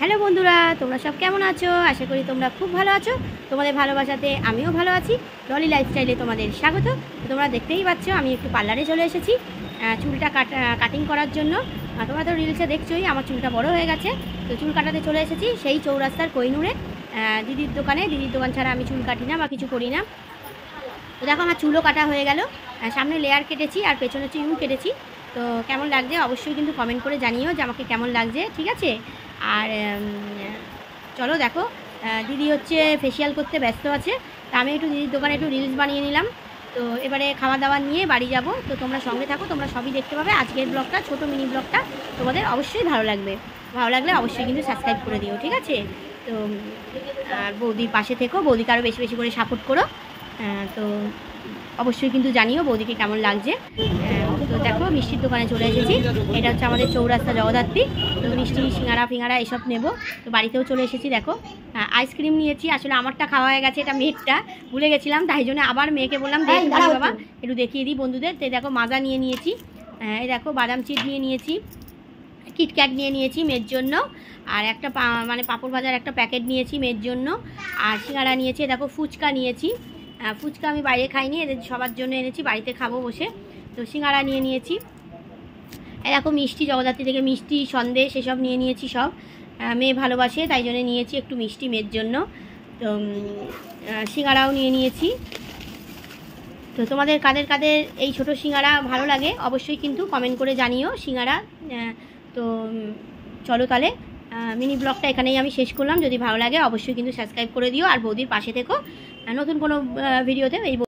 Hello বন্ধুরা, তোমরা সব কেমন আছো? আশা করি তোমরা খুব ভালো আছো। তোমাদের ভালোবাসাতে আমিও ভালো আছি। ডলি লাইফস্টাইলে তোমাদের স্বাগত। তোমরা দেখতেই পাচ্ছ আমি একটু পার্লারে চলে এসেছি চুলটা কাটিং করার জন্য। তোমরা তো রিলসে দেখছোই আমার চুলটা বড় হয়ে গেছে, তো চুল কাটাতে চলে এসেছি সেই চৌরাস্তার কোহিনুরে দিদির দোকানে। দিদির দোকান ছাড়া আমি চুল কাটি না বা কিছু করি না। তো দেখো আমার চুলও কাটা হয়ে গেল, সামনে লেয়ার কেটেছি আর পেছনে হচ্ছে ইউ কেটেছি। তো কেমন লাগছে অবশ্যই কিন্তু কমেন্ট করে জানিও যে আমাকে কেমন লাগছে, ঠিক আছে? আর চলো দেখো, দিদি হচ্ছে ফেসিয়াল করতে ব্যস্ত আছে, তা আমি একটু দিদির দোকানে একটু রিলস বানিয়ে নিলাম। তো এবারে খাওয়া দাওয়া নিয়ে বাড়ি যাব। তো তোমরা সঙ্গে থাকো, তোমরা সবই দেখতে পাবে। আজকের ব্লগটা ছোটো মিনি ব্লগটা তোমাদের অবশ্যই ভালো লাগবে। ভালো লাগলে অবশ্যই কিন্তু সাবস্ক্রাইব করে দিও, ঠিক আছে? তো বৌদির পাশে থেকো, বৌদিকে আরও বেশি বেশি করে সাপোর্ট করো। তো অবশ্যই কিন্তু জানিও বৌদিকে কেমন লাগছে। তো দেখো মিষ্টির দোকানে চলে এসেছি। এটা হচ্ছে আমাদের চৌরাস্তা জগদ্ধাত্রী। তো মিষ্টি সিঙ্গারা ফিঙ্গারা এসব নেব। তো বাড়িতেও চলে এসেছি। দেখো আইসক্রিম নিয়েছি, আসলে আমারটা খাওয়া হয়ে গেছে, এটা মেয়েরটা ভুলে গেছিলাম, তাই জন্য আবার মেয়েকে বললাম দেখ বাবা একটু দেখিয়ে দিই বন্ধুদের। তো দেখো মাজা নিয়ে নিয়েছি, এই দেখো বাদাম চিট নিয়ে নিয়েছি, কিটক্যাট নিয়ে নিয়েছি মেয়ের জন্য, আর একটা মানে পাঁপড় ভাজার একটা প্যাকেট নিয়েছি মেয়ের জন্য, আর সিঙ্গারা নিয়েছি। দেখো ফুচকা নিয়েছি, ফুচকা আমি বাইরে খাইনি, এদের সবার জন্য এনেছি, বাড়িতে খাবো বসে। তো সিঙ্গারা নিয়ে নিয়েছি। এরকম মিষ্টি জগদ্ধাত্রী থেকে মিষ্টি সন্দেশ এসব নিয়ে নিয়েছি সব। মেয়ে ভালোবাসে তাই জন্য নিয়েছি একটু মিষ্টি মেয়ের জন্য। তো সিঙ্গারাও নিয়ে নিয়েছি। তো তোমাদের কাদের কাদের এই ছোটো সিঙ্গারা ভালো লাগে অবশ্যই কিন্তু কমেন্ট করে জানিও সিঙ্গারা। তো চলো তাহলে মিনি ব্লগটা এখানেই আমি শেষ করলাম। যদি ভালো লাগে অবশ্যই কিন্তু সাবস্ক্রাইব করে দিও, আর বৌদির পাশে থেকো নতুন কোনো ভিডিওতে এই